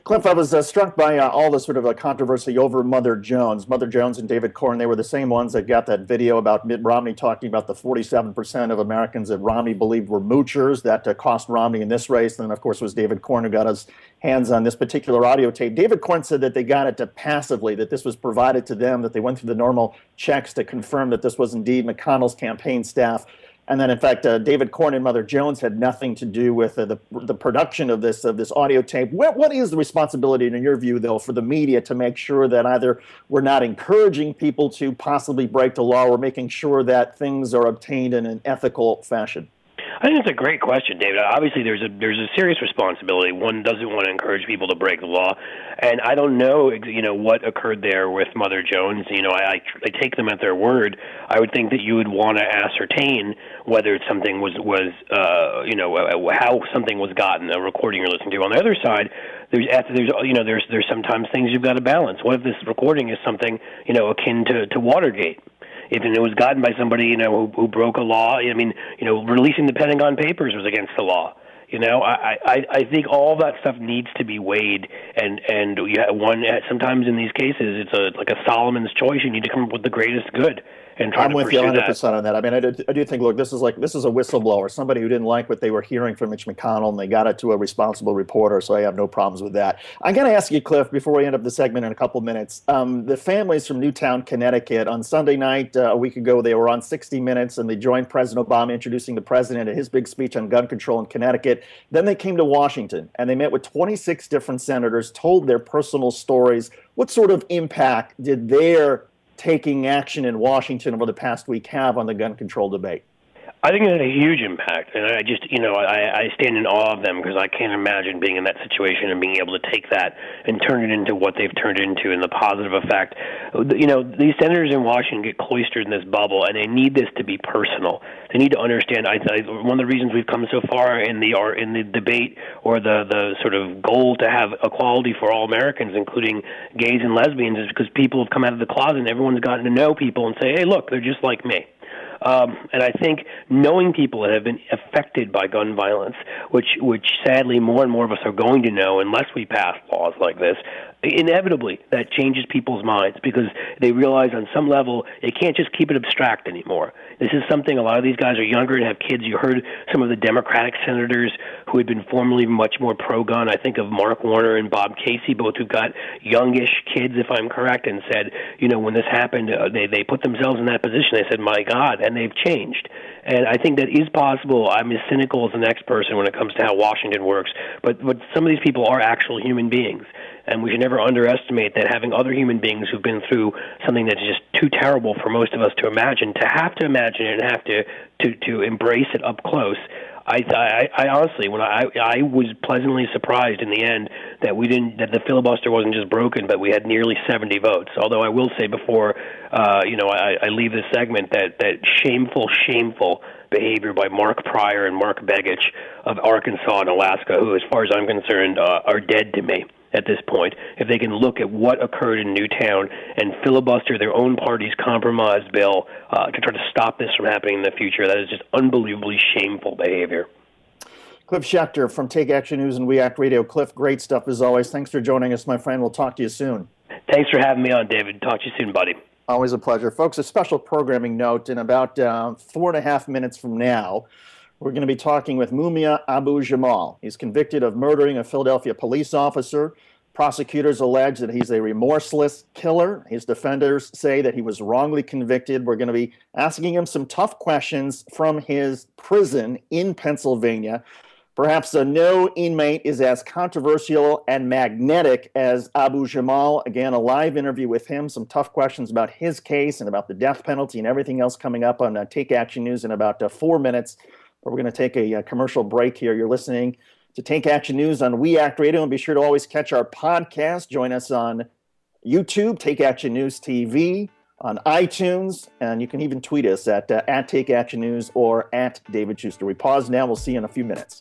Cliff, I was struck by all the sort of controversy over Mother Jones. Mother Jones and David Corn, they were the same ones that got that video about Mitt Romney talking about the 47% of Americans that Romney believed were moochers that cost Romney in this race. And then, of course, was David Corn who got his hands on this particular audio tape. David Corn said that they got it passively, that this was provided to them, that they went through the normal checks to confirm that this was indeed McConnell's campaign staff. And then, in fact, David Corn and Mother Jones had nothing to do with the production of this audio tape. What is the responsibility, in your view, though, for the media to make sure that either we're not encouraging people to possibly break the law, or making sure that things are obtained in an ethical fashion? I think it's a great question, David. Obviously, there's a serious responsibility. One doesn't want to encourage people to break the law, and I don't know, what occurred there with Mother Jones. I take them at their word. I would think that you would want to ascertain whether something was how something was gotten, a recording you're listening to. On the other side, there's sometimes things you've got to balance. What if this recording is something akin to Watergate? If it was gotten by somebody, who broke a law, releasing the Pentagon Papers was against the law. I think all that stuff needs to be weighed, and sometimes in these cases it's like a Solomon's choice. You need to come up with the greatest good and try I'm to with you pursue 100% on that. I mean, I do think, look, this is a whistleblower, somebody who didn't like what they were hearing from Mitch McConnell, and they got it to a responsible reporter, so I have no problems with that. I got to ask you, Cliff, before we end up the segment in a couple minutes, the families from Newtown, Connecticut, on Sunday night, a week ago, they were on 60 Minutes, and they joined President Obama introducing the president at his big speech on gun control in Connecticut. Then they came to Washington, and they met with 26 different senators, told their personal stories. What sort of impact did their taking action in Washington over the past week have on the gun control debate? I think it had a huge impact, and I just, I stand in awe of them, because I can't imagine being in that situation and being able to take that and turn it into what they've turned into, and the positive effect. These senators in Washington get cloistered in this bubble, and they need this to be personal. They need to understand. One of the reasons we've come so far in the debate, or the sort of goal to have equality for all Americans, including gays and lesbians, is because people have come out of the closet and everyone's gotten to know people and say, hey, look, they're just like me. And I think knowing people that have been affected by gun violence, which sadly more and more of us are going to know unless we pass laws like this, inevitably that changes people's minds, because they realize on some level they can't just keep it abstract anymore. This is something, a lot of these guys are younger and have kids. You heard some of the Democratic senators who had been formerly much more pro-gun. I think of Mark Warner and Bob Casey, both who got youngish kids, if I'm correct, and said, when this happened, they put themselves in that position. They said, my God, and they've changed. And I think that is possible. I'm as cynical as the next person when it comes to how Washington works, but some of these people are actual human beings. And we should never underestimate that having other human beings who've been through something that's just too terrible for most of us to imagine it and have to embrace it up close. I honestly, when I was pleasantly surprised in the end that that the filibuster wasn't just broken, but we had nearly 70 votes. Although I will say before, I leave this segment that shameful behavior by Mark Pryor and Mark Begich of Arkansas and Alaska, who, as far as I'm concerned, are dead to me at this point. If they can look at what occurred in Newtown and filibuster their own party's compromise bill to try to stop this from happening in the future, that is just unbelievably shameful behavior. Cliff Shuster from Take Action News and We Act Radio. Cliff, great stuff as always. Thanks for joining us, my friend. We'll talk to you soon. Thanks for having me on, David. Talk to you soon, buddy. Always a pleasure. Folks, a special programming note: in about 4.5 minutes from now, we're going to be talking with Mumia Abu-Jamal. He's convicted of murdering a Philadelphia police officer. Prosecutors allege that he's a remorseless killer. His defenders say that he was wrongly convicted. We're going to be asking him some tough questions from his prison in Pennsylvania. Perhaps no inmate is as controversial and magnetic as Abu-Jamal. Again, a live interview with him, some tough questions about his case and about the death penalty and everything else coming up on Take Action News in about 4 minutes. But we're going to take a commercial break here. You're listening to Take Action News on We Act Radio, and be sure to always catch our podcast. Join us on YouTube, Take Action News TV, on iTunes, and you can even tweet us at Take Action News or at David Shuster. We pause now. We'll see you in a few minutes.